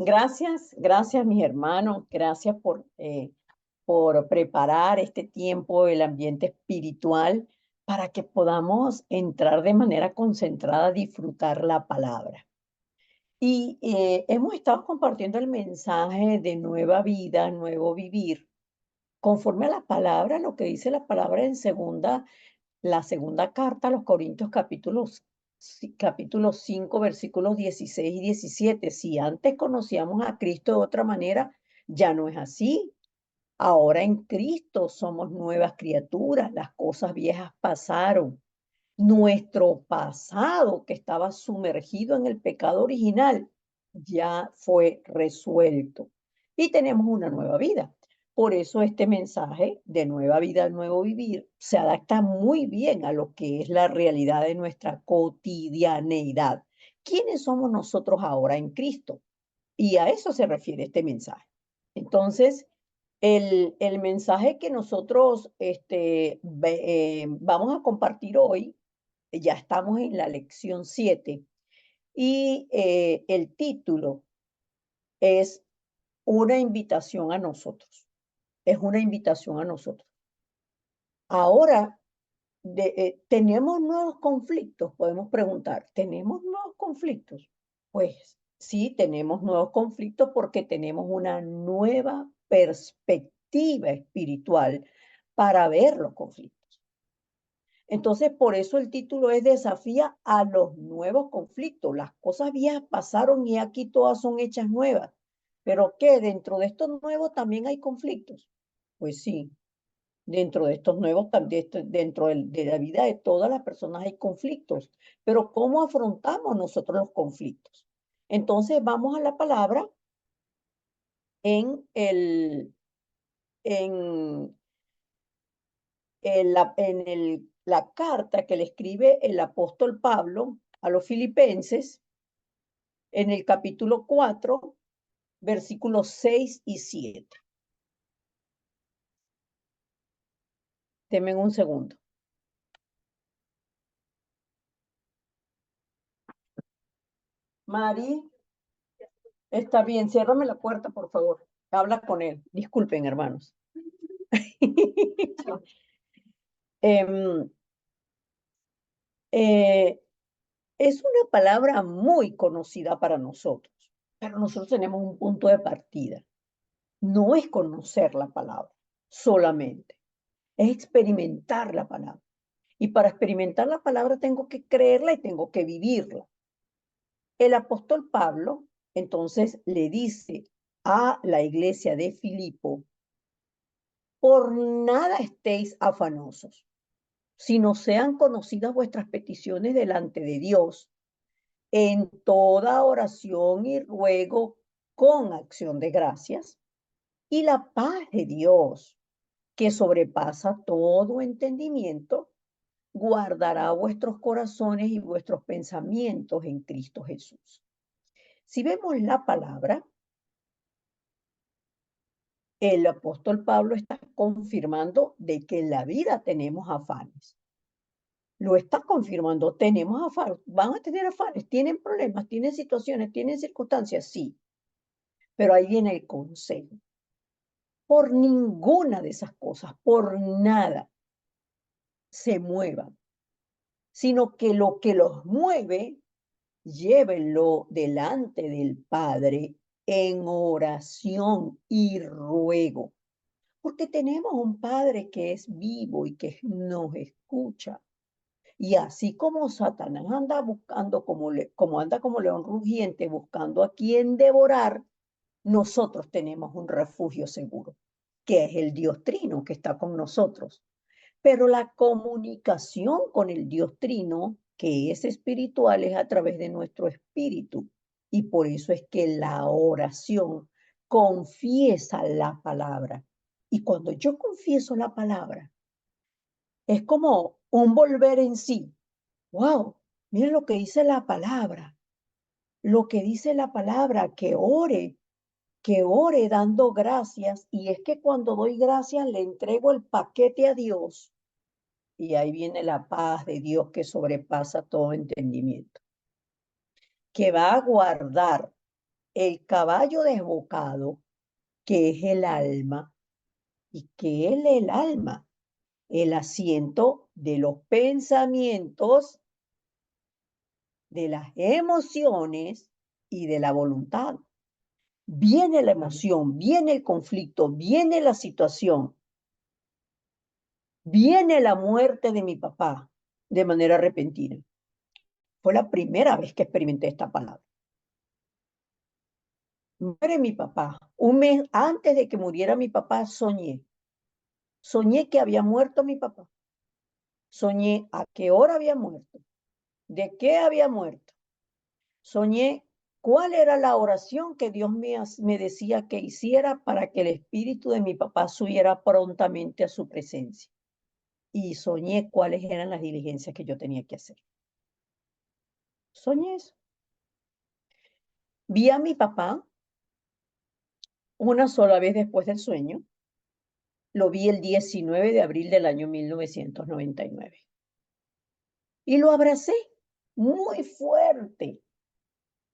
Gracias mis hermanos, gracias por preparar este tiempo, el ambiente espiritual, para que podamos entrar de manera concentrada a disfrutar la palabra. Y hemos estado compartiendo el mensaje de nueva vida, nuevo vivir, conforme a la palabra, lo que dice la palabra la segunda carta a los Corintios capítulo 5, versículos 16 y 17. Si antes conocíamos a Cristo de otra manera, ya no es así. Ahora en Cristo somos nuevas criaturas, las cosas viejas pasaron. Nuestro pasado, que estaba sumergido en el pecado original, ya fue resuelto y tenemos una nueva vida. Por eso este mensaje de nueva vida, nuevo vivir, se adapta muy bien a lo que es la realidad de nuestra cotidianeidad. ¿Quiénes somos nosotros ahora en Cristo? Y a eso se refiere este mensaje. Entonces, el mensaje que nosotros vamos a compartir hoy, ya estamos en la lección 7 y el título es una invitación a nosotros. Es una invitación a nosotros. Ahora, ¿tenemos nuevos conflictos? Podemos preguntar, ¿tenemos nuevos conflictos? Pues sí, tenemos nuevos conflictos porque tenemos una nueva perspectiva espiritual para ver los conflictos. Entonces, por eso el título es Desafía a los nuevos conflictos. Las cosas viejas pasaron y aquí todas son hechas nuevas. ¿Pero qué? ¿Dentro de estos nuevos también hay conflictos? Pues sí, dentro de estos nuevos, dentro de la vida de todas las personas hay conflictos. Pero ¿cómo afrontamos nosotros los conflictos? Entonces, vamos a la palabra en en, la carta que le escribe el apóstol Pablo a los filipenses en el capítulo 4, versículos 6 y 7. Denme un segundo. Mari, está bien, ciérrame la puerta, por favor. Habla con él. Disculpen, hermanos. Em, eh, es una palabra muy conocida para nosotros, pero nosotros tenemos un punto de partida. No es conocer la palabra solamente, es experimentar la palabra. Y para experimentar la palabra tengo que creerla y tengo que vivirla. El apóstol Pablo entonces le dice a la iglesia de Filipo, por nada estéis afanosos, sino sean conocidas vuestras peticiones delante de Dios en toda oración y ruego con acción de gracias, y la paz de Dios, que sobrepasa todo entendimiento, guardará vuestros corazones y vuestros pensamientos en Cristo Jesús. Si vemos la palabra, el apóstol Pablo está confirmando de que en la vida tenemos afanes. Lo está confirmando, tenemos afanes, van a tener afanes, tienen problemas, tienen situaciones, tienen circunstancias, sí. Pero ahí viene el consejo. Por ninguna de esas cosas, por nada, se muevan, sino que lo que los mueve, llévenlo delante del Padre en oración y ruego. Porque tenemos un Padre que es vivo y que nos escucha. Y así como Satanás anda buscando, como anda como león rugiente, buscando a quien devorar, nosotros tenemos un refugio seguro, que es el Dios Trino que está con nosotros. Pero la comunicación con el Dios Trino, que es espiritual, es a través de nuestro espíritu. Y por eso es que la oración confiesa la palabra. Y cuando yo confieso la palabra, es como un volver en sí. ¡Wow! Miren lo que dice la palabra. Lo que dice la palabra, que ore dando gracias. Y es que cuando doy gracias le entrego el paquete a Dios. Y ahí viene la paz de Dios que sobrepasa todo entendimiento, que va a guardar el caballo desbocado, que es el alma. ¿Y qué es el alma? El asiento de los pensamientos, de las emociones y de la voluntad. Viene la emoción, viene el conflicto, viene la situación, viene la muerte de mi papá de manera repentina. Fue la primera vez que experimenté esta palabra. Muere mi papá. Un mes antes de que muriera mi papá, soñé. Soñé que había muerto mi papá. Soñé a qué hora había muerto, de qué había muerto. Soñé cuál era la oración que Dios me decía que hiciera para que el espíritu de mi papá subiera prontamente a su presencia. Y soñé cuáles eran las diligencias que yo tenía que hacer. Soñé eso. Vi a mi papá una sola vez después del sueño. Lo vi el 19 de abril del año 1999. Y lo abracé muy fuerte.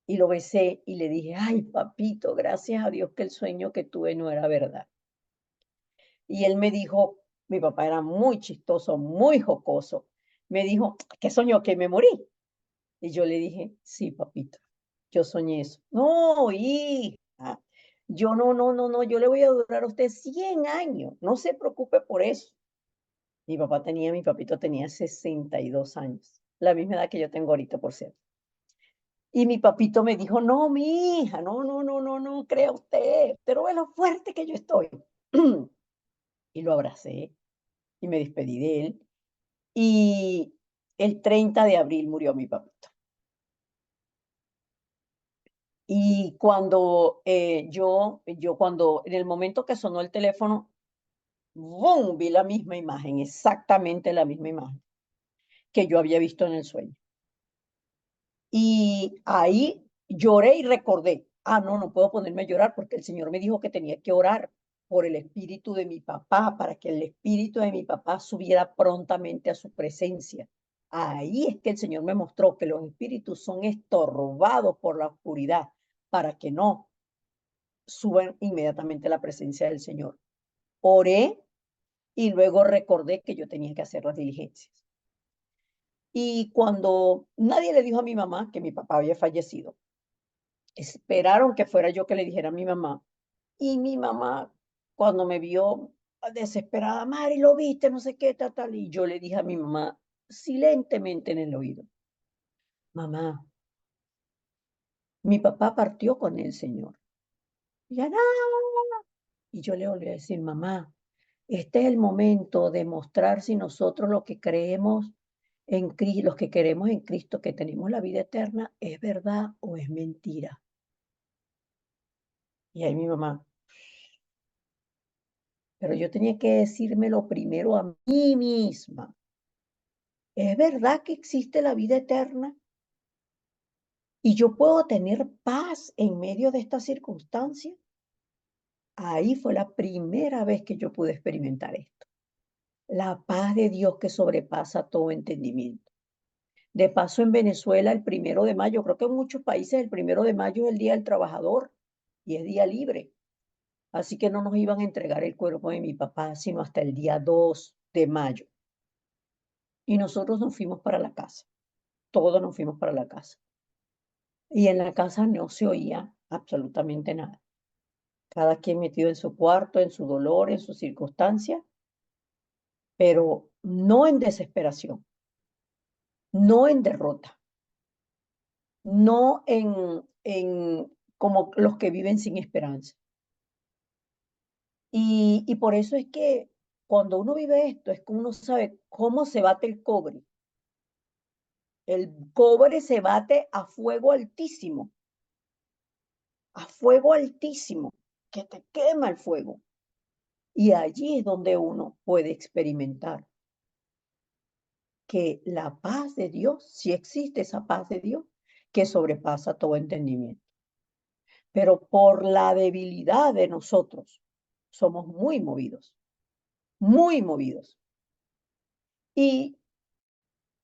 Y lo besé y le dije, ay, papito, gracias a Dios que el sueño que tuve no era verdad. Y él me dijo, mi papá era muy chistoso, muy jocoso. Me dijo, ¿qué soñó? Que me morí. Y yo le dije, sí, papito, yo soñé eso. No, hija, yo no, yo le voy a durar a usted 100 años, no se preocupe por eso. Mi papito tenía 62 años, la misma edad que yo tengo ahorita, por cierto. Y mi papito me dijo, no, mi hija, no, crea usted no ve lo fuerte que yo estoy. Y lo abracé y me despedí de él. Y el 30 de abril murió mi papito. Y cuando cuando en el momento que sonó el teléfono, ¡bum! Vi la misma imagen, exactamente la misma imagen que yo había visto en el sueño. Y ahí lloré y recordé, no puedo ponerme a llorar porque el Señor me dijo que tenía que orar por el espíritu de mi papá, para que el espíritu de mi papá subiera prontamente a su presencia. Ahí es que el Señor me mostró que los espíritus son estorbados por la oscuridad para que no suban inmediatamente a la presencia del Señor. Oré y luego recordé que yo tenía que hacer las diligencias. Y cuando nadie le dijo a mi mamá que mi papá había fallecido, esperaron que fuera yo que le dijera a mi mamá. Y mi mamá, cuando me vio desesperada, Mari, lo viste, no sé qué, tal, y yo le dije a mi mamá, silentemente en el oído, mamá, mi papá partió con el Señor. Y ya, no. Y yo le volví a decir, mamá, este es el momento de mostrar si nosotros lo que creemos en Cristo, los que queremos en Cristo, que tenemos la vida eterna, es verdad o es mentira. Y ahí mi mamá, pero yo tenía que decírmelo primero a mí misma. ¿Es verdad que existe la vida eterna? ¿Y yo puedo tener paz en medio de esta circunstancia? Ahí fue la primera vez que yo pude experimentar esto. La paz de Dios que sobrepasa todo entendimiento. De paso, en Venezuela, el 1 de mayo, creo que en muchos países el 1 de mayo es el Día del Trabajador y es día libre. Así que no nos iban a entregar el cuerpo de mi papá sino hasta el día 2 de mayo. Y nosotros nos fuimos para la casa. Todos nos fuimos para la casa. Y en la casa no se oía absolutamente nada. Cada quien metido en su cuarto, en su dolor, en su circunstancia, pero no en desesperación, no en derrota, no en como los que viven sin esperanza. Y por eso es que cuando uno vive esto, es que uno sabe cómo se bate el cobre. El cobre se bate a fuego altísimo, que te quema el fuego. Y allí es donde uno puede experimentar que la paz de Dios, si existe esa paz de Dios, que sobrepasa todo entendimiento. Pero por la debilidad de nosotros, somos muy movidos, muy movidos. Y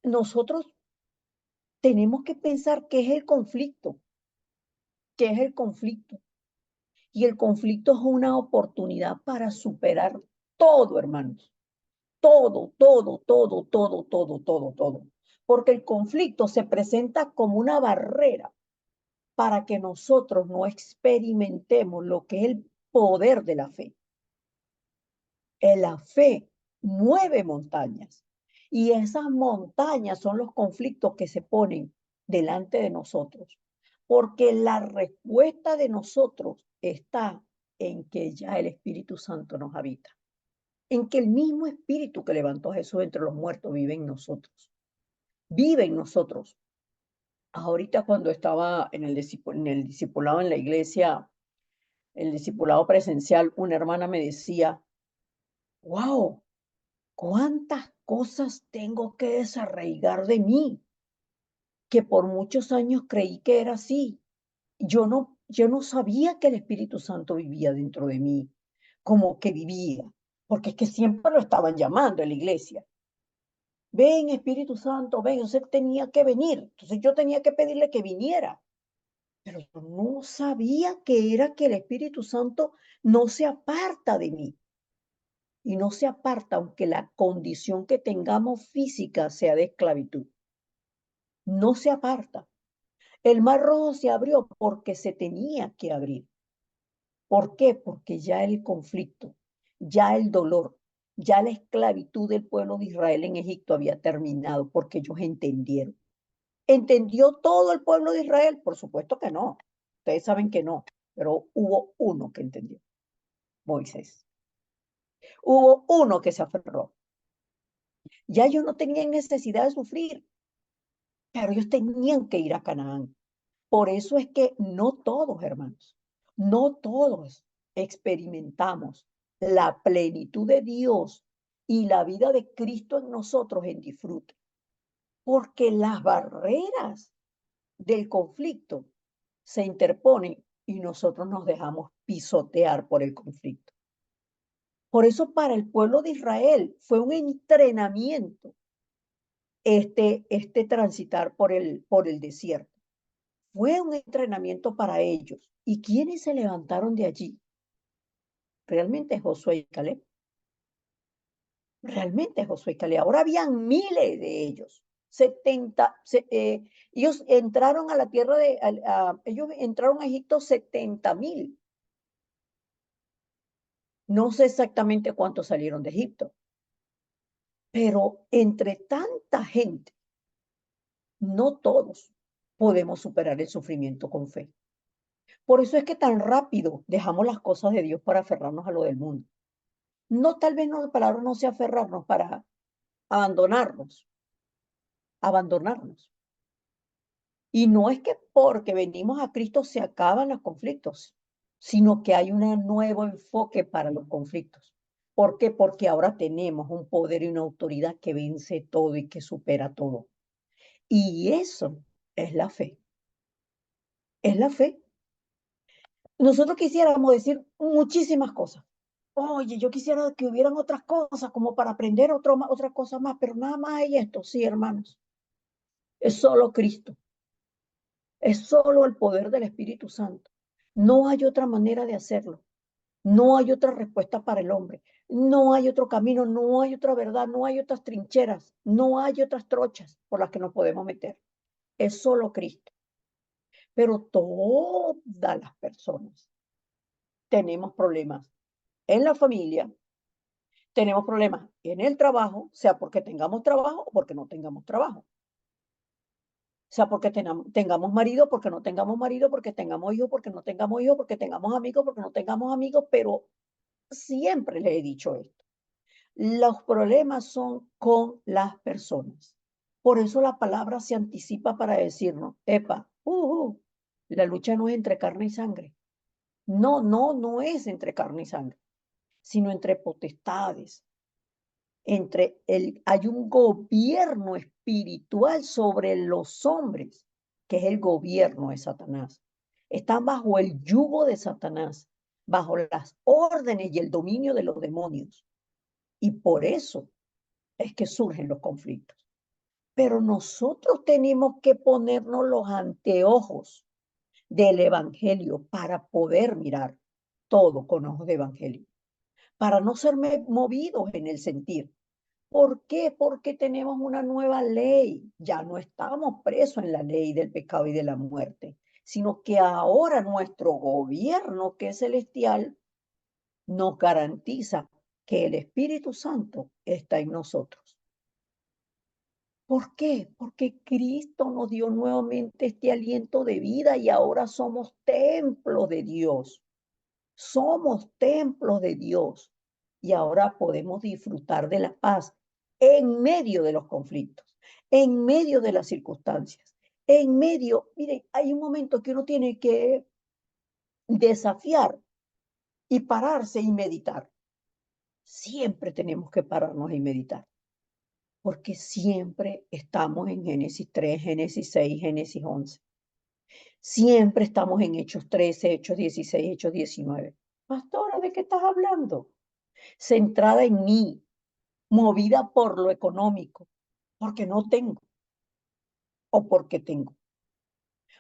nosotros tenemos que pensar qué es el conflicto, ¿Qué es el conflicto? Y el conflicto es una oportunidad para superar todo, hermanos. Todo, todo, todo, todo, todo, todo, todo. Porque el conflicto se presenta como una barrera para que nosotros no experimentemos lo que es el poder de la fe. La fe mueve montañas y esas montañas son los conflictos que se ponen delante de nosotros, porque la respuesta de nosotros está en que ya el Espíritu Santo nos habita, en que el mismo Espíritu que levantó a Jesús entre los muertos vive en nosotros, vive en nosotros. Ahorita cuando estaba en el discipulado en la iglesia, el discipulado presencial, una hermana me decía, wow, ¿cuántas cosas tengo que desarraigar de mí? Que por muchos años creí que era así. Yo no sabía que el Espíritu Santo vivía dentro de mí, como que vivía, porque es que siempre lo estaban llamando en la iglesia. Ven, Espíritu Santo, ven, usted tenía que venir. Entonces yo tenía que pedirle que viniera, pero yo no sabía que era que el Espíritu Santo no se aparta de mí. Y no se aparta aunque la condición que tengamos física sea de esclavitud. No se aparta. El mar rojo se abrió porque se tenía que abrir. ¿Por qué? Porque ya el conflicto, ya el dolor, ya la esclavitud del pueblo de Israel en Egipto había terminado porque ellos entendieron. ¿Entendió todo el pueblo de Israel? Por supuesto que no. Ustedes saben que no, pero hubo uno que entendió, Moisés. Hubo uno que se aferró. Ya ellos no tenían necesidad de sufrir, pero ellos tenían que ir a Canaán. Por eso es que no todos, hermanos, no todos experimentamos la plenitud de Dios y la vida de Cristo en nosotros en disfrute, porque las barreras del conflicto se interponen y nosotros nos dejamos pisotear por el conflicto. Por eso para el pueblo de Israel fue un entrenamiento este transitar por el desierto. Fue un entrenamiento para ellos. ¿Y quiénes se levantaron de allí? Realmente Josué y Caleb. Realmente Josué y Caleb. Ahora habían miles de ellos. 70, ellos entraron a la tierra ellos entraron a Egipto 70,000. No sé exactamente cuántos salieron de Egipto, pero entre tanta gente, no todos podemos superar el sufrimiento con fe. Por eso es que tan rápido dejamos las cosas de Dios para aferrarnos a lo del mundo. No, tal vez no, la palabra no sea aferrarnos para abandonarnos, abandonarnos. Y no es que porque venimos a Cristo se acaban los conflictos, sino que hay un nuevo enfoque para los conflictos. ¿Por qué? Porque ahora tenemos un poder y una autoridad que vence todo y que supera todo. Y eso es la fe. Es la fe. Nosotros quisiéramos decir muchísimas cosas. Oye, yo quisiera que hubieran otras cosas como para aprender otras cosas más, pero nada más hay esto, sí, hermanos. Es solo Cristo. Es solo el poder del Espíritu Santo. No hay otra manera de hacerlo. No hay otra respuesta para el hombre. No hay otro camino, no hay otra verdad, no hay otras trincheras, no hay otras trochas por las que nos podemos meter. Es solo Cristo. Pero todas las personas tenemos problemas en la familia, tenemos problemas en el trabajo, sea porque tengamos trabajo o porque no tengamos trabajo. Sea porque tengamos marido, porque no tengamos marido, porque tengamos hijos, porque no tengamos hijos, porque tengamos amigos, porque no tengamos amigos, pero siempre les he dicho esto. Los problemas son con las personas. Por eso la palabra se anticipa para decirnos, epa, la lucha no es entre carne y sangre. No, no, no es entre carne y sangre, sino entre potestades, hay un gobierno espiritual sobre los hombres, que es el gobierno de Satanás. Están bajo el yugo de Satanás, bajo las órdenes y el dominio de los demonios. Y por eso es que surgen los conflictos. Pero nosotros tenemos que ponernos los anteojos del Evangelio para poder mirar todo con ojos de Evangelio, para no ser movidos en el sentir. ¿Por qué? Porque tenemos una nueva ley. Ya no estamos presos en la ley del pecado y de la muerte, sino que ahora nuestro gobierno, que es celestial, nos garantiza que el Espíritu Santo está en nosotros. ¿Por qué? Porque Cristo nos dio nuevamente este aliento de vida y ahora somos templo de Dios. Somos templos de Dios y ahora podemos disfrutar de la paz en medio de los conflictos, en medio de las circunstancias, en medio, miren, hay un momento que uno tiene que desafiar y pararse y meditar. Siempre tenemos que pararnos y meditar, porque siempre estamos en Génesis 3, Génesis 6, Génesis 11. Siempre estamos en Hechos 13, Hechos 16, Hechos 19. Pastora, ¿de qué estás hablando? Centrada en mí, movida por lo económico, porque no tengo o porque tengo.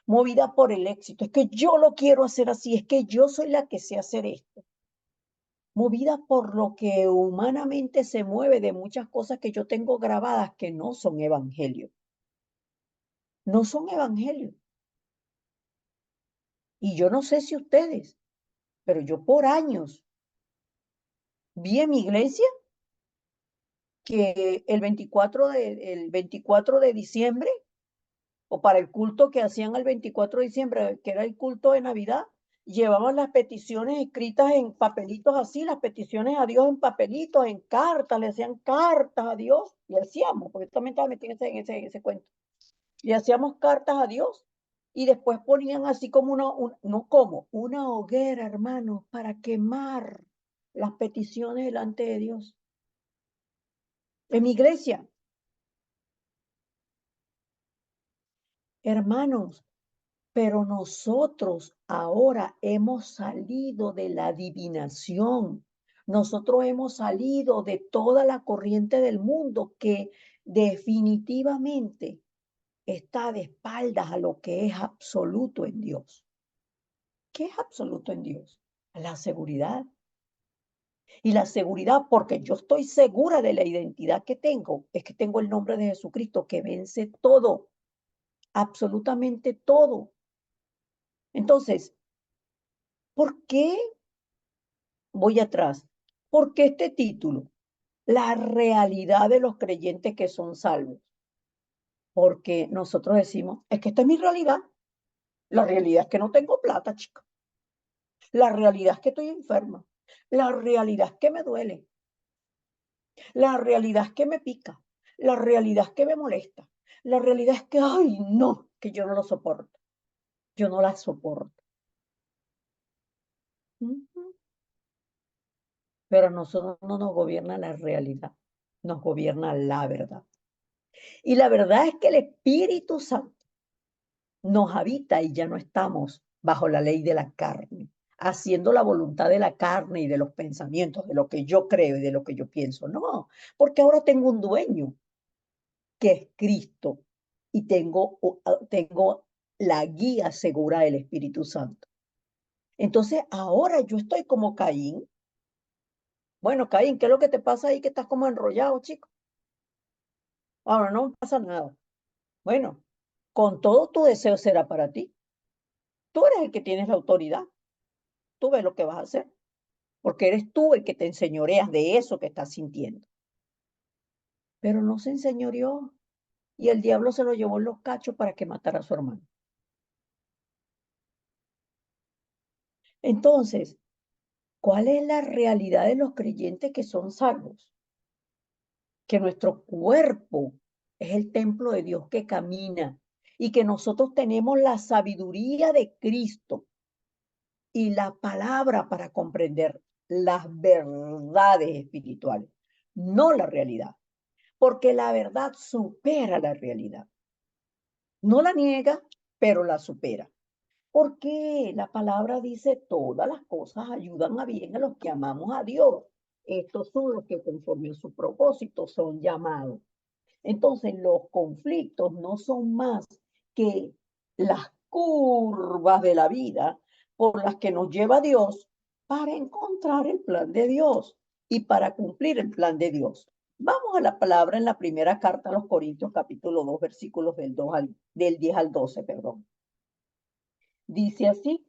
Movida por el éxito, es que yo lo quiero hacer así, es que yo soy la que sé hacer esto. Movida por lo que humanamente se mueve de muchas cosas que yo tengo grabadas que no son evangelio. No son evangelio. Y yo no sé si ustedes, pero yo por años vi en mi iglesia que el 24 de diciembre o para el culto que hacían el 24 de diciembre, que era el culto de Navidad, llevaban las peticiones escritas en papelitos así, las peticiones a Dios en papelitos, en cartas, le hacían cartas a Dios, y hacíamos, porque yo también estaba metida en ese cuento, y hacíamos cartas a Dios, y después ponían así como no como, una hoguera, hermanos, para quemar las peticiones delante de Dios. En mi iglesia, hermanos, pero nosotros ahora hemos salido de la adivinación. Nosotros hemos salido de toda la corriente del mundo que definitivamente está de espaldas a lo que es absoluto en Dios. ¿Qué es absoluto en Dios? La seguridad. Y la seguridad, porque yo estoy segura de la identidad que tengo, es que tengo el nombre de Jesucristo que vence todo, absolutamente todo. Entonces, ¿por qué voy atrás? ¿Por qué este título? La realidad de los creyentes que son salvos. Porque nosotros decimos, es que esta es mi realidad. La realidad es que no tengo plata, chica. La realidad es que estoy enferma. La realidad es que me duele. La realidad es que me pica. La realidad es que me molesta. La realidad es que, ay, no, que yo no lo soporto. Yo no la soporto. Ujú. Pero a nosotros no nos gobierna la realidad, nos gobierna la verdad. Y la verdad es que el Espíritu Santo nos habita y ya no estamos bajo la ley de la carne, haciendo la voluntad de la carne y de los pensamientos, de lo que yo creo y de lo que yo pienso. No, porque ahora tengo un dueño que es Cristo y tengo la guía segura del Espíritu Santo. Entonces ahora yo estoy como Caín. Bueno, Caín, ¿qué es lo que te pasa ahí que estás como enrollado, chico? Ahora no pasa nada. Bueno, con todo tu deseo será para ti. Tú eres el que tienes la autoridad. Tú ves lo que vas a hacer, porque eres tú el que te enseñoreas de eso que estás sintiendo. Pero no se enseñoreó y el diablo se lo llevó en los cachos para que matara a su hermano. Entonces, ¿cuál es la realidad de los creyentes que son salvos? Que nuestro cuerpo es el templo de Dios que camina y que nosotros tenemos la sabiduría de Cristo y la palabra para comprender las verdades espirituales, no la realidad, porque la verdad supera la realidad. No la niega, pero la supera. Porque la palabra dice, todas las cosas ayudan a bien a los que amamos a Dios. Estos son los que conforme a su propósito son llamados. Entonces, los conflictos no son más que las curvas curvas de la vida por las que nos lleva Dios para encontrar el plan de Dios y para cumplir el plan de Dios. Vamos a la palabra en la primera carta a los Corintios, capítulo 2, versículos del 10 al 12, perdón. Dice así,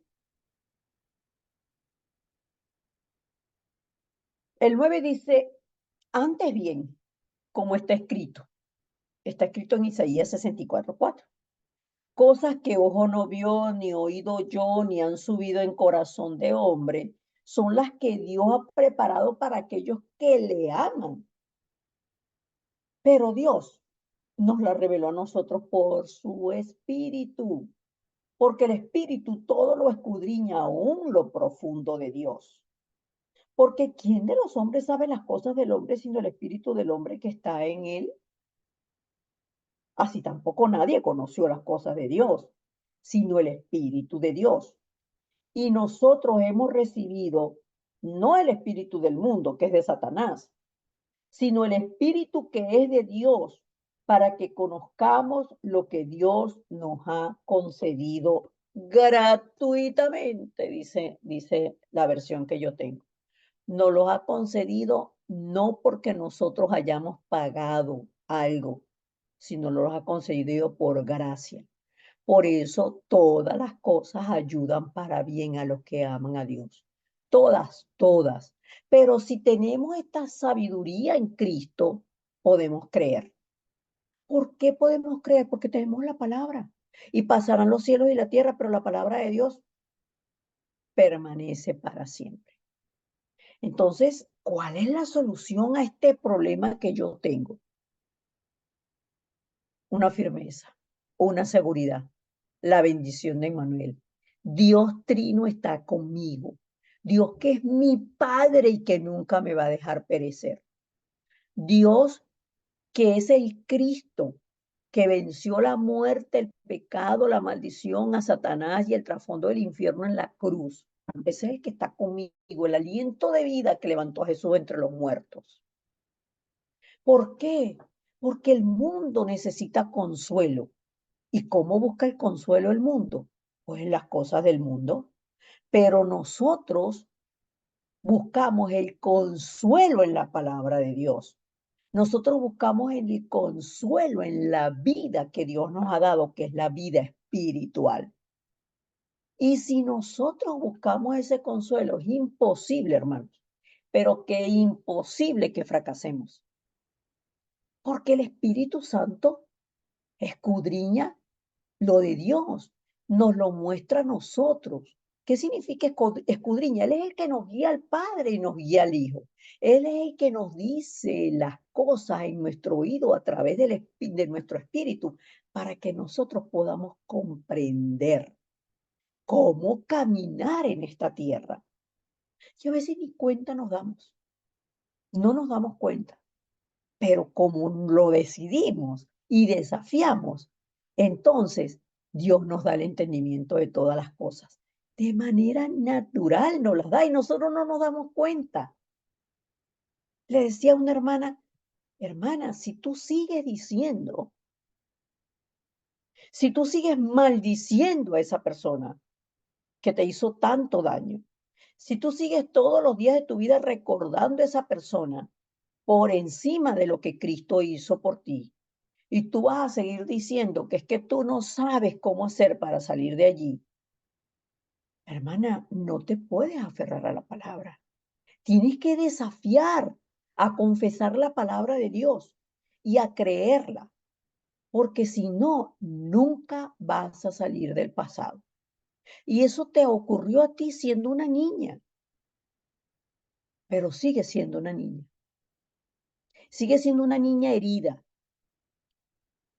el 9 dice, antes bien, como está escrito en Isaías 64:4. Cosas que ojo no vio, ni oído yo, ni han subido en corazón de hombre, son las que Dios ha preparado para aquellos que le aman. Pero Dios nos la reveló a nosotros por su Espíritu, porque el Espíritu todo lo escudriña aún lo profundo de Dios. Porque ¿quién de los hombres sabe las cosas del hombre sino el Espíritu del hombre que está en él? Así tampoco nadie conoció las cosas de Dios, sino el Espíritu de Dios. Y nosotros hemos recibido no el espíritu del mundo, que es de Satanás, sino el espíritu que es de Dios, para que conozcamos lo que Dios nos ha concedido gratuitamente, dice la versión que yo tengo. Nos lo ha concedido no porque nosotros hayamos pagado algo, sino lo ha concedido por gracia. Por eso todas las cosas ayudan para bien a los que aman a Dios. Todas, todas. Pero si tenemos esta sabiduría en Cristo, podemos creer. ¿Por qué podemos creer? Porque tenemos la palabra. Y pasarán los cielos y la tierra, pero la palabra de Dios permanece para siempre. Entonces, ¿cuál es la solución a este problema que yo tengo? Una firmeza, una seguridad, la bendición de Emmanuel. Dios Trino está conmigo. Dios que es mi Padre y que nunca me va a dejar perecer. Dios que es el Cristo que venció la muerte, el pecado, la maldición, a Satanás y el trasfondo del infierno en la cruz. Ese es el que está conmigo, el aliento de vida que levantó a Jesús entre los muertos. ¿Por qué? Porque el mundo necesita consuelo. ¿Y cómo busca el consuelo el mundo? Pues en las cosas del mundo. Pero nosotros buscamos el consuelo en la palabra de Dios. Nosotros buscamos el consuelo en la vida que Dios nos ha dado, que es la vida espiritual. Y si nosotros buscamos ese consuelo, es imposible, hermanos, pero que imposible que fracasemos. Porque el Espíritu Santo escudriña lo de Dios, nos lo muestra a nosotros. ¿Qué significa escudriña? Él es el que nos guía al Padre y nos guía al Hijo. Él es el que nos dice las cosas en nuestro oído a través de nuestro espíritu para que nosotros podamos comprender cómo caminar en esta tierra. Y a veces ni cuenta nos damos, no nos damos cuenta. Pero como lo decidimos y desafiamos, entonces Dios nos da el entendimiento de todas las cosas. De manera natural nos las da y nosotros no nos damos cuenta. Le decía a una hermana, hermana, si tú sigues maldiciendo a esa persona que te hizo tanto daño, si tú sigues todos los días de tu vida recordando a esa persona por encima de lo que Cristo hizo por ti, y tú vas a seguir diciendo que es que tú no sabes cómo hacer para salir de allí, hermana, no te puedes aferrar a la palabra. Tienes que desafiar a confesar la palabra de Dios y a creerla, porque si no, nunca vas a salir del pasado. Y eso te ocurrió a ti siendo una niña, pero sigue siendo una niña. Sigue siendo una niña herida.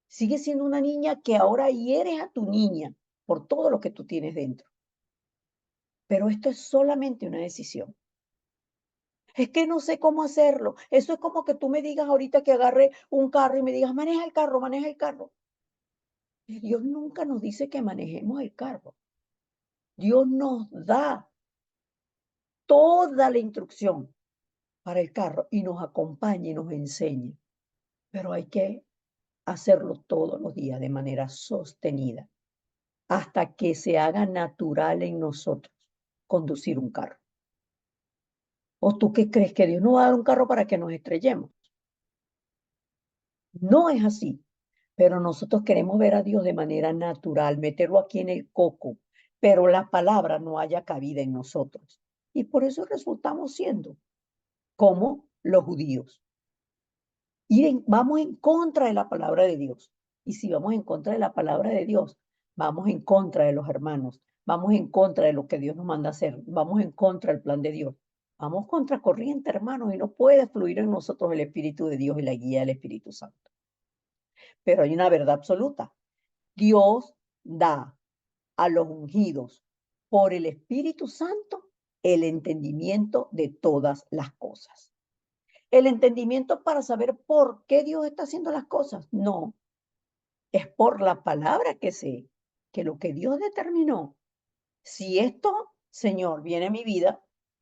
Sigue siendo una niña que ahora hieres a tu niña por todo lo que tú tienes dentro. Pero esto es solamente una decisión. Es que no sé cómo hacerlo. Eso es como que tú me digas ahorita que agarre un carro y me digas, maneja el carro, maneja el carro. Y Dios nunca nos dice que manejemos el carro. Dios nos da toda la instrucción para el carro y nos acompaña y nos enseña. Pero hay que hacerlo todos los días de manera sostenida. hasta que se haga natural en nosotros conducir un carro. ¿O tú qué crees que Dios nos va a dar un carro para que nos estrellemos? No es así, pero nosotros queremos ver a Dios de manera natural, meterlo aquí en el coco, pero la palabra no haya cabida en nosotros. Y por eso resultamos siendo como los judíos. Vamos en contra de la palabra de Dios. Y si vamos en contra de la palabra de Dios, vamos en contra de los hermanos, vamos en contra de lo que Dios nos manda hacer, vamos en contra del plan de Dios. Vamos contra corriente, hermanos, y no puede fluir en nosotros el Espíritu de Dios y la guía del Espíritu Santo. Pero hay una verdad absoluta. Dios da a los ungidos por el Espíritu Santo el entendimiento de todas las cosas. El entendimiento para saber por qué Dios está haciendo las cosas. No, es por la palabra que sé, que lo que Dios determinó. Si esto, Señor, viene a mi vida,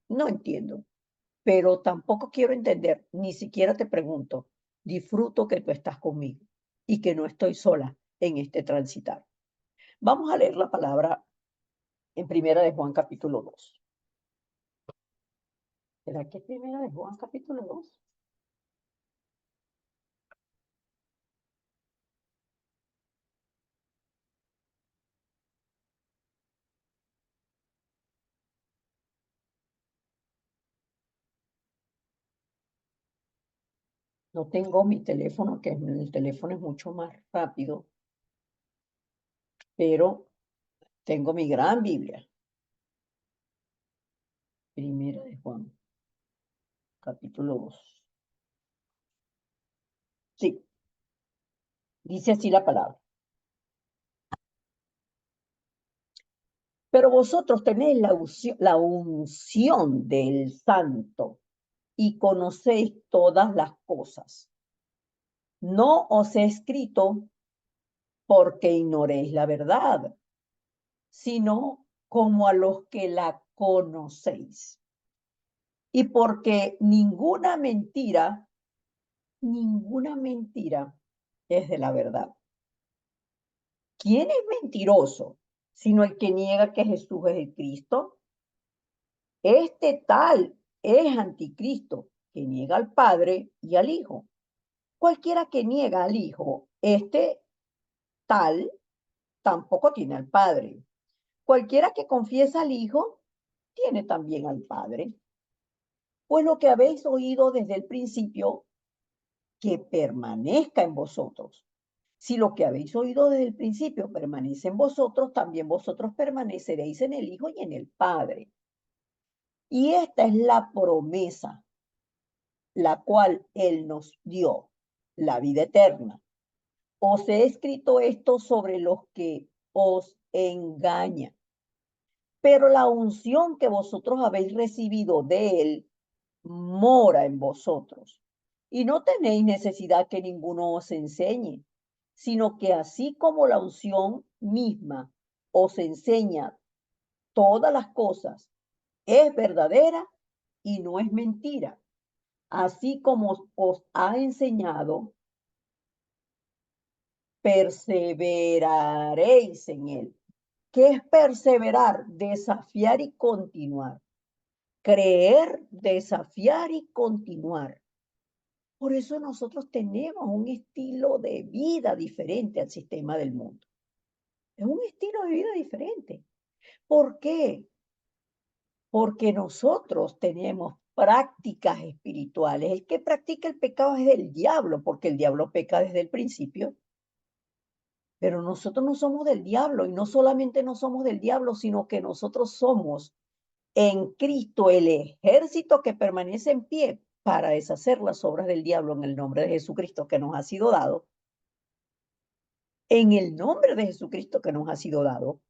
no entiendo, pero tampoco quiero entender, ni siquiera te pregunto. Disfruto que tú estás conmigo y que no estoy sola en este transitar. Vamos a leer la palabra en Primera de Juan capítulo 2. ¿Será que es Primera de Juan capítulo 2? No tengo mi teléfono, que el teléfono es mucho más rápido, pero tengo mi gran Biblia. Primera de Juan, capítulo 2. Sí, dice así la palabra. Pero vosotros tenéis la unción del Santo y conocéis todas las cosas. No os he escrito porque ignoréis la verdad, sino como a los que la conocéis. Y porque ninguna mentira es de la verdad. ¿Quién es mentiroso? Sino el que niega que Jesús es el Cristo. Este tal es anticristo, que niega al Padre y al Hijo. Cualquiera que niega al Hijo, este tal tampoco tiene al Padre. Cualquiera que confiesa al Hijo, tiene también al Padre. Pues lo que habéis oído desde el principio, que permanezca en vosotros. Si lo que habéis oído desde el principio permanece en vosotros, también vosotros permaneceréis en el Hijo y en el Padre. Y esta es la promesa, la cual Él nos dio, la vida eterna. Os he escrito esto sobre los que os engañan. Pero la unción que vosotros habéis recibido de Él mora en vosotros. Y no tenéis necesidad que ninguno os enseñe, sino que así como la unción misma os enseña todas las cosas, es verdadera y no es mentira, así como os ha enseñado, perseveraréis en él. ¿Qué es perseverar? Desafiar y continuar. Creer, desafiar y continuar. Por eso nosotros tenemos un estilo de vida diferente al sistema del mundo. Es un estilo de vida diferente. ¿Por qué? Porque nosotros tenemos prácticas espirituales. El que practica el pecado es del diablo, porque el diablo peca desde el principio. Pero nosotros no somos del diablo, y no solamente no somos del diablo, sino que nosotros somos en Cristo el ejército que permanece en pie para deshacer las obras del diablo en el nombre de Jesucristo que nos ha sido dado. En el nombre de Jesucristo que nos ha sido dado.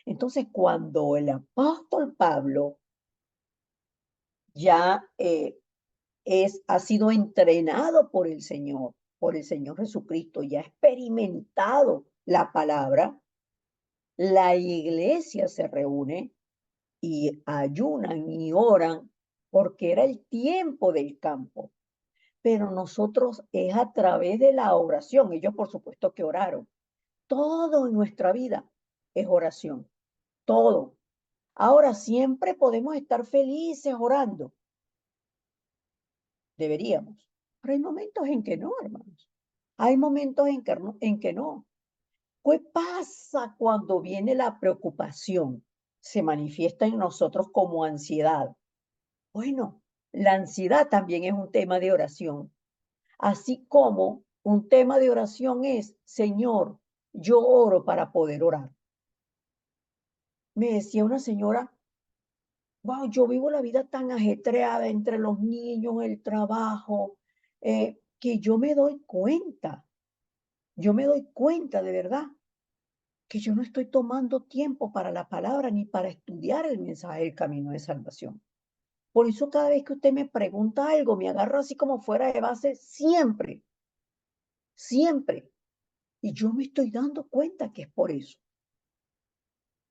Entonces, cuando el apóstol Pablo ya ha sido entrenado por el Señor Jesucristo, ya ha experimentado la palabra, la iglesia se reúne y ayunan y oran porque era el tiempo del campo. Pero nosotros es a través de la oración. Ellos por supuesto que oraron. Todo en nuestra vida es oración. Todo. Ahora, siempre podemos estar felices orando. Deberíamos. Pero hay momentos en que no, hermanos. Hay momentos en que no. ¿Qué pasa cuando viene la preocupación? Se manifiesta en nosotros como ansiedad. Bueno, la ansiedad también es un tema de oración. Así como un tema de oración es, Señor, yo oro para poder orar. Me decía una señora, wow, yo vivo la vida tan ajetreada entre los niños, el trabajo, que yo me doy cuenta de verdad que yo no estoy tomando tiempo para la palabra ni para estudiar el mensaje del camino de salvación. Por eso cada vez que usted me pregunta algo, me agarro así como fuera de base, siempre, siempre. Y yo me estoy dando cuenta que es por eso.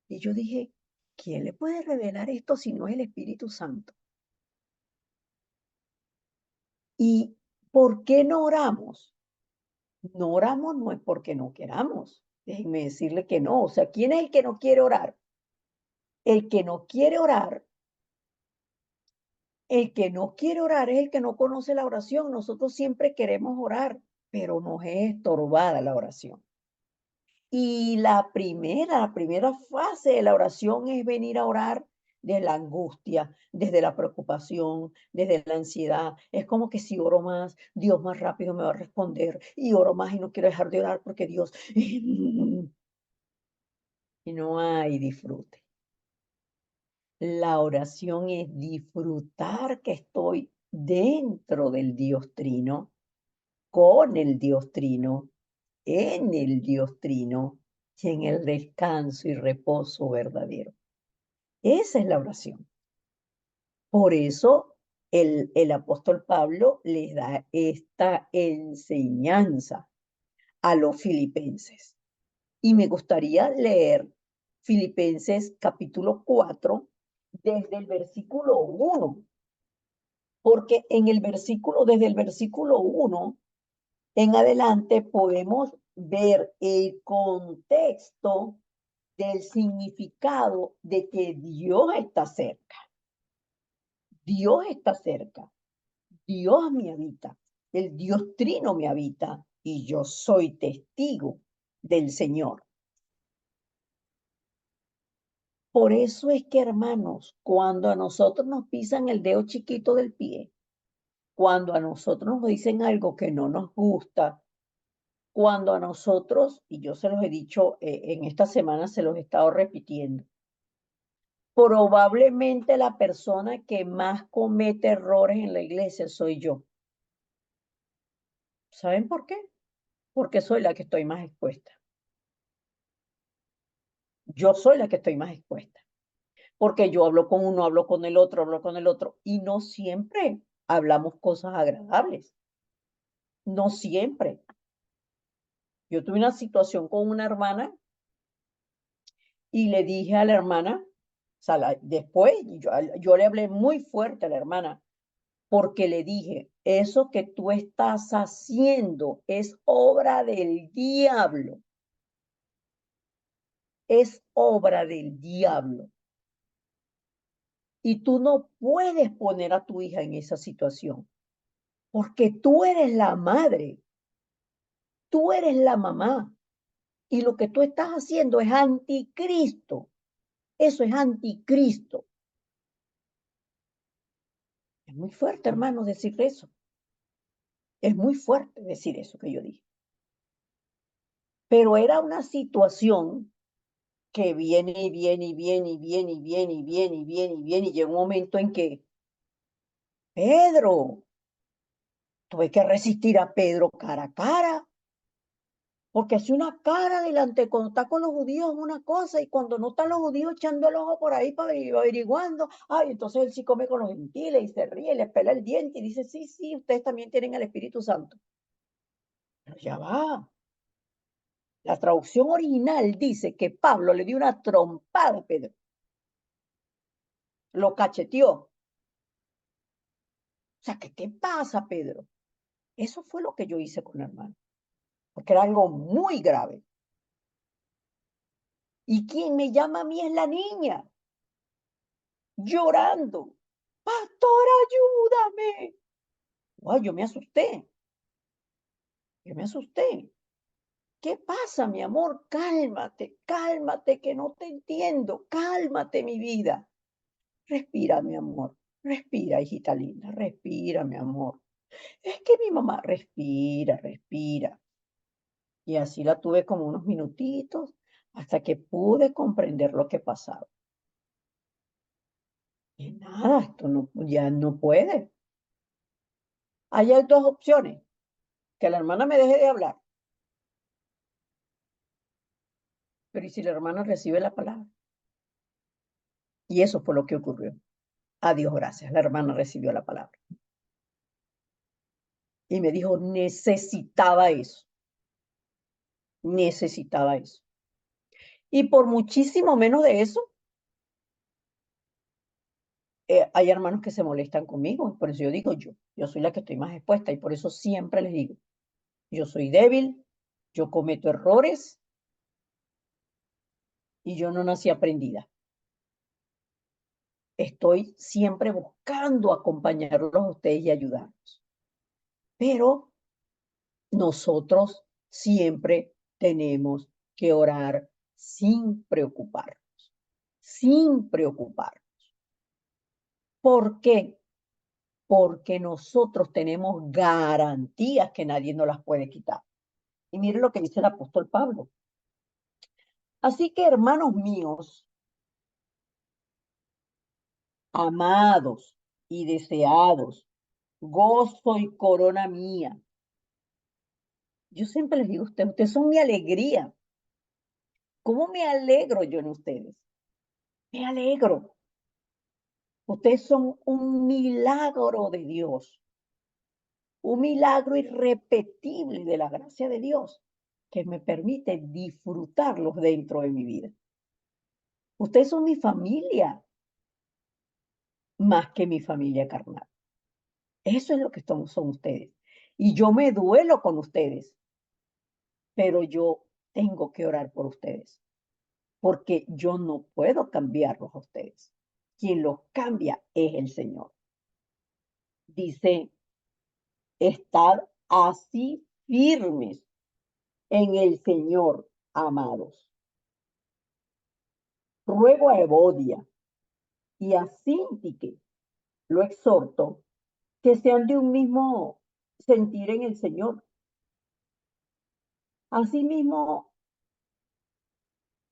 Y yo dije, ¿quién le puede revelar esto si no es el Espíritu Santo? ¿Y por qué no oramos? No oramos no es porque no queramos. Déjenme decirle que no. O sea, ¿quién es el que no quiere orar? El que no quiere orar, el que no quiere orar es el que no conoce la oración. Nosotros siempre queremos orar, pero nos es estorbada la oración. Y la primera fase de la oración es venir a orar de la angustia, desde la preocupación, desde la ansiedad. Es como que si oro más, Dios más rápido me va a responder. Y oro más y no quiero dejar de orar porque Dios... Y no hay disfrute. La oración es disfrutar que estoy dentro del Dios Trino, con el Dios Trino, en el Dios Trino y en el descanso y reposo verdadero. Esa es la oración. Por eso el apóstol Pablo les da esta enseñanza a los filipenses. Y me gustaría leer Filipenses capítulo 4 desde el versículo 1, porque en el versículo, desde el versículo 1 en adelante podemos ver el contexto del significado de que Dios está cerca. Dios está cerca. Dios me habita. El Dios Trino me habita y yo soy testigo del Señor. Por eso es que, hermanos, cuando a nosotros nos pisan el dedo chiquito del pie, cuando a nosotros nos dicen algo que no nos gusta, cuando a nosotros, y yo se los he dicho en esta semana, se los he estado repitiendo, probablemente la persona que más comete errores en la iglesia soy yo. ¿Saben por qué? Porque soy la que estoy más expuesta. Yo soy la que estoy más expuesta. Porque yo hablo con uno, hablo con el otro, y no siempre hablamos cosas agradables. No siempre. Yo tuve una situación con una hermana y le dije a la hermana, o sea, después yo le hablé muy fuerte a la hermana, porque le dije, eso que tú estás haciendo es obra del diablo, es obra del diablo. Y tú no puedes poner a tu hija en esa situación, porque tú eres la madre, tú eres la mamá, y lo que tú estás haciendo es anticristo. Eso es anticristo. Es muy fuerte, hermano, decir eso. Es muy fuerte decir eso que yo dije. Pero era una situación que viene y viene y viene y viene y viene y viene y viene y viene y llega un momento en que, Pedro, tuve que resistir a Pedro cara a cara, porque hace una cara delante, cuando está con los judíos es una cosa, y cuando no están los judíos echando el ojo por ahí para averiguando, ay, entonces él sí come con los gentiles y se ríe, les pela el diente y dice, sí, sí, ustedes también tienen el Espíritu Santo. Pero ya va. La traducción original dice que Pablo le dio una trompada a Pedro, lo cacheteó. O sea, ¿qué te pasa, Pedro? Eso fue lo que yo hice con el hermano, porque era algo muy grave. Y quien me llama a mí es la niña, llorando. Pastor, ayúdame. Ay, yo me asusté. Yo me asusté. ¿Qué pasa, mi amor? Cálmate, cálmate, que no te entiendo. Cálmate, mi vida. Respira, mi amor. Respira, hijita linda. Respira, mi amor. Es que mi mamá, respira, respira. Y así la tuve como unos minutitos hasta que pude comprender lo que pasaba. Y nada, esto no, ya no puede. Ahí hay dos opciones. Que la hermana me deje de hablar. Pero ¿y si la hermana recibe la palabra? Y eso fue lo que ocurrió. A Dios gracias, la hermana recibió la palabra. Y me dijo, necesitaba eso. Necesitaba eso. Y por muchísimo menos de eso, hay hermanos que se molestan conmigo. Por eso yo digo, yo soy la que estoy más expuesta. Y por eso siempre les digo, yo soy débil, yo cometo errores y yo no nací aprendida. Estoy siempre buscando acompañarlos a ustedes y ayudarlos. Pero nosotros siempre tenemos que orar sin preocuparnos, sin preocuparnos. ¿Por qué? Porque nosotros tenemos garantías que nadie nos las puede quitar. Y miren lo que dice el apóstol Pablo. Así que, hermanos míos, amados y deseados, gozo y corona mía. Yo siempre les digo a ustedes son mi alegría. ¿Cómo me alegro yo en ustedes? Me alegro. Ustedes son un milagro de Dios, un milagro irrepetible de la gracia de Dios que me permite disfrutarlos dentro de mi vida. Ustedes son mi familia, más que mi familia carnal. Eso es lo que son ustedes. Y yo me duelo con ustedes, pero yo tengo que orar por ustedes, porque yo no puedo cambiarlos a ustedes. Quien los cambia es el Señor. Dice, estad así firmes en el Señor, amados. Ruego a Evodia y a Síntique, lo exhorto, que sean de un mismo sentir en el Señor. Asimismo,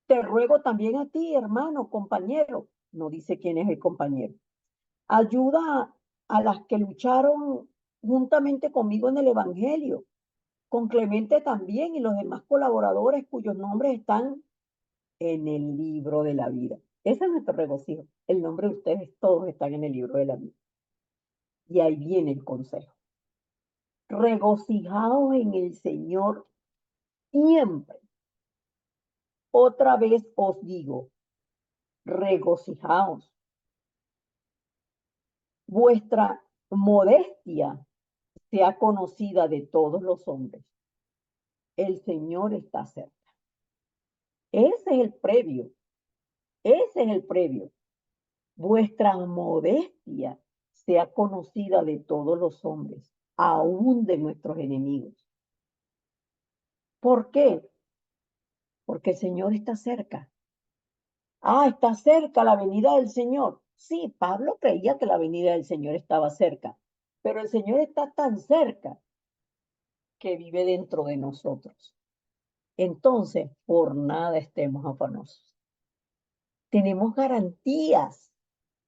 te ruego también a ti, hermano, compañero. No dice quién es el compañero. Ayuda a las que lucharon juntamente conmigo en el Evangelio, con Clemente también y los demás colaboradores cuyos nombres están en el libro de la vida. Ese es nuestro regocijo. El nombre de ustedes todos están en el libro de la vida. Y ahí viene el consejo. Regocijaos en el Señor siempre. Otra vez os digo, regocijaos. Vuestra modestia sea conocida de todos los hombres. El Señor está cerca. Ese es el previo. Ese es el previo. Vuestra modestia sea conocida de todos los hombres, aún de nuestros enemigos. ¿Por qué? Porque el Señor está cerca. Ah, está cerca la venida del Señor. Sí, Pablo creía que la venida del Señor estaba cerca, pero el Señor está tan cerca que vive dentro de nosotros. Entonces, por nada estemos afanosos. Tenemos garantías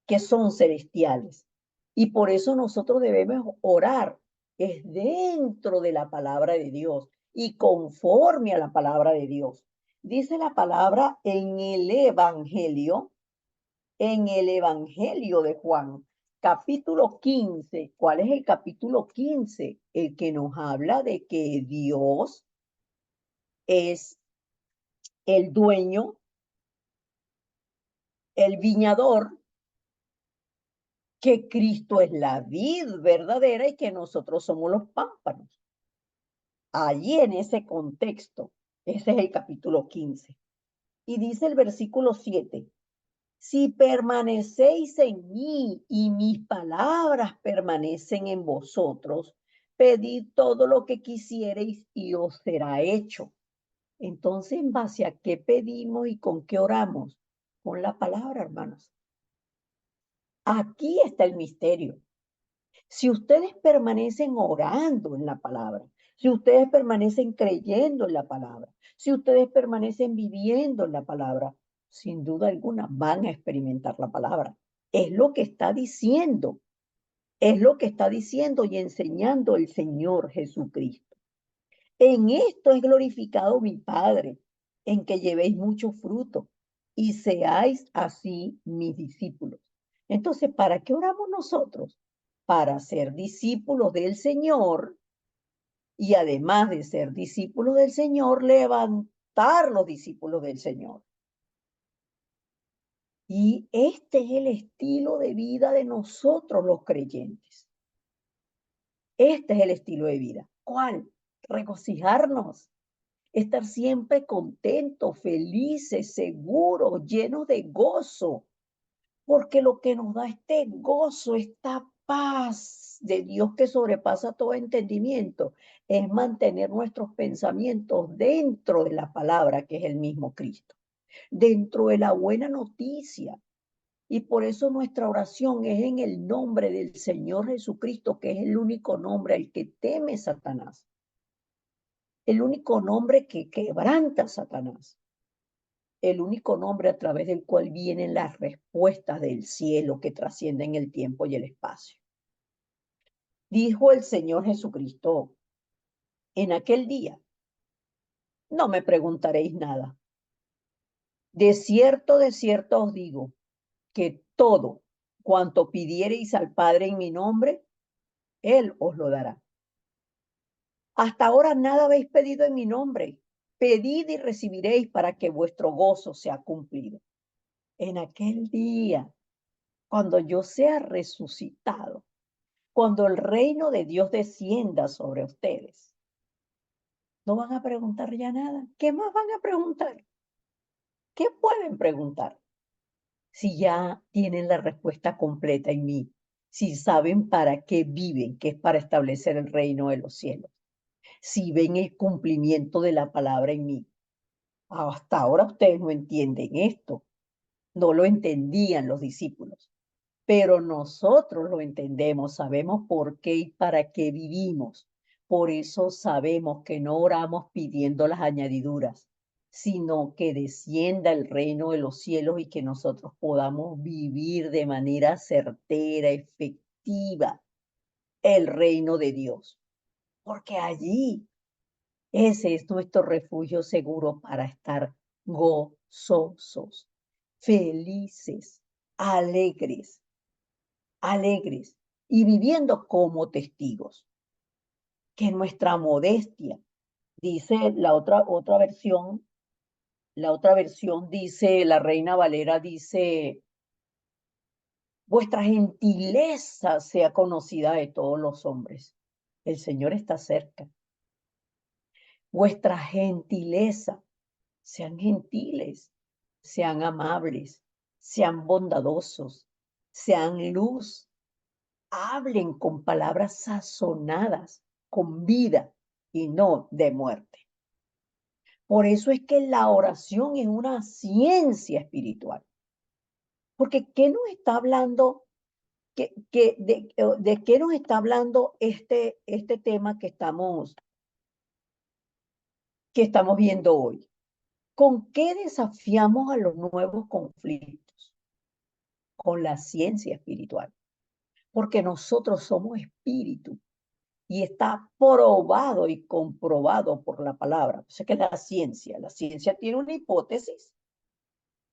que son celestiales. Y por eso nosotros debemos orar. Es dentro de la palabra de Dios y conforme a la palabra de Dios. Dice la palabra en el Evangelio de Juan, capítulo 15. ¿Cuál es el capítulo 15? El que nos habla de que Dios es el dueño, el viñador, que Cristo es la vid verdadera y que nosotros somos los pámpanos. Allí en ese contexto, ese es el capítulo 15. Y dice el versículo 7, si permanecéis en mí y mis palabras permanecen en vosotros, pedid todo lo que quisiereis y os será hecho. Entonces, ¿en base a qué pedimos y con qué oramos? Con la palabra, hermanos. Aquí está el misterio. Si ustedes permanecen orando en la palabra, si ustedes permanecen creyendo en la palabra, si ustedes permanecen viviendo en la palabra, sin duda alguna van a experimentar la palabra. Es lo que está diciendo, es lo que está diciendo y enseñando el Señor Jesucristo. En esto es glorificado mi Padre, en que llevéis mucho fruto y seáis así mis discípulos. Entonces, ¿para qué oramos nosotros? Para ser discípulos del Señor y además de ser discípulos del Señor, levantar los discípulos del Señor. Y este es el estilo de vida de nosotros los creyentes. Este es el estilo de vida. ¿Cuál? Regocijarnos, estar siempre contentos, felices, seguros, llenos de gozo, porque lo que nos da este gozo, esta paz de Dios que sobrepasa todo entendimiento, es mantener nuestros pensamientos dentro de la palabra que es el mismo Cristo, dentro de la buena noticia. Y por eso nuestra oración es en el nombre del Señor Jesucristo, que es el único nombre al que teme Satanás, el único nombre que quebranta a Satanás, el único nombre a través del cual vienen las respuestas del cielo que trascienden el tiempo y el espacio. Dijo el Señor Jesucristo, en aquel día no me preguntaréis nada. De cierto os digo, que todo cuanto pidiereis al Padre en mi nombre, Él os lo dará. Hasta ahora nada habéis pedido en mi nombre. Pedid y recibiréis para que vuestro gozo sea cumplido. En aquel día, cuando yo sea resucitado, cuando el reino de Dios descienda sobre ustedes, no van a preguntar ya nada. ¿Qué más van a preguntar? ¿Qué pueden preguntar? Si ya tienen la respuesta completa en mí, si saben para qué viven, que es para establecer el reino de los cielos, si ven el cumplimiento de la palabra en mí. Hasta ahora ustedes no entienden esto, no lo entendían los discípulos, pero nosotros lo entendemos, sabemos por qué y para qué vivimos. Por eso sabemos que no oramos pidiendo las añadiduras, sino que descienda el reino de los cielos y que nosotros podamos vivir de manera certera, efectiva, el reino de Dios. Porque allí ese es nuestro refugio seguro para estar gozosos, felices, alegres, alegres y viviendo como testigos. Que nuestra modestia, dice la otra versión dice, la Reina Valera dice, vuestra gentileza sea conocida de todos los hombres. El Señor está cerca. Vuestra gentileza, sean gentiles, sean amables, sean bondadosos, sean luz, hablen con palabras sazonadas, con vida y no de muerte. Por eso es que la oración es una ciencia espiritual. Porque ¿qué nos está hablando? ¿De qué nos está hablando este tema que estamos viendo hoy? ¿Con qué desafiamos a los nuevos conflictos? Con la ciencia espiritual. Porque nosotros somos espíritu y está probado y comprobado por la palabra. O sea que la ciencia tiene una hipótesis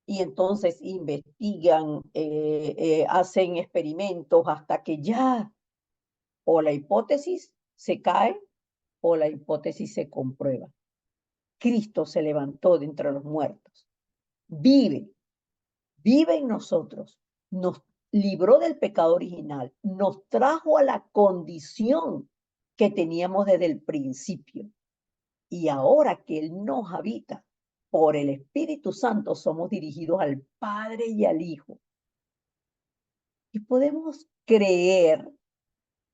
y entonces investigan, hacen experimentos hasta que ya o la hipótesis se cae o la hipótesis se comprueba. Cristo se levantó de entre los muertos, vive, vive en nosotros, nos libró del pecado original, nos trajo a la condición que teníamos desde el principio. Y ahora que Él nos habita, por el Espíritu Santo somos dirigidos al Padre y al Hijo. Y podemos creer,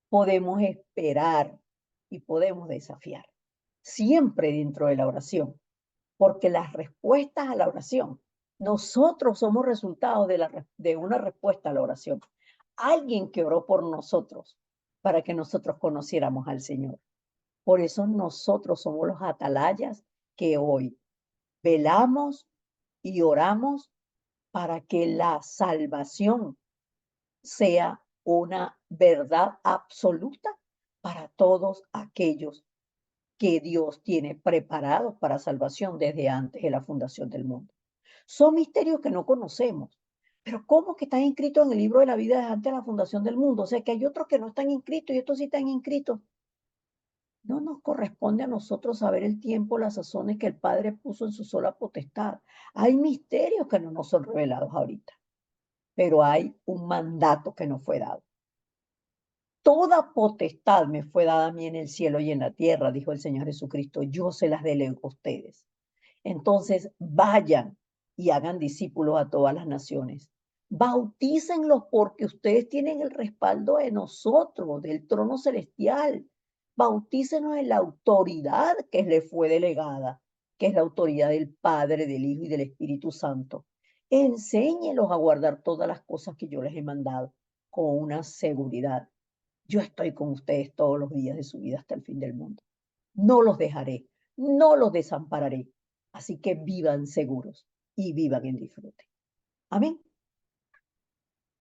podemos esperar y podemos desafiar. Siempre dentro de la oración, porque las respuestas a la oración, nosotros somos resultado de una respuesta a la oración. Alguien que oró por nosotros para que nosotros conociéramos al Señor. Por eso nosotros somos los atalayas que hoy velamos y oramos para que la salvación sea una verdad absoluta para todos aquellos que Dios tiene preparados para salvación desde antes de la fundación del mundo. Son misterios que no conocemos, pero ¿cómo que están inscritos en el libro de la vida desde antes de la fundación del mundo? O sea, que hay otros que no están inscritos y estos sí están inscritos. No nos corresponde a nosotros saber el tiempo, las sazones que el Padre puso en su sola potestad. Hay misterios que no nos son revelados ahorita, pero hay un mandato que nos fue dado. Toda potestad me fue dada a mí en el cielo y en la tierra, dijo el Señor Jesucristo. Yo se las delego a ustedes. Entonces, vayan y hagan discípulos a todas las naciones. Bautícenlos porque ustedes tienen el respaldo de nosotros, del trono celestial. Bautícenos en la autoridad que les fue delegada, que es la autoridad del Padre, del Hijo y del Espíritu Santo. Enséñelos a guardar todas las cosas que yo les he mandado con una seguridad. Yo estoy con ustedes todos los días de su vida hasta el fin del mundo. No los dejaré, no los desampararé. Así que vivan seguros y vivan en disfrute. Amén.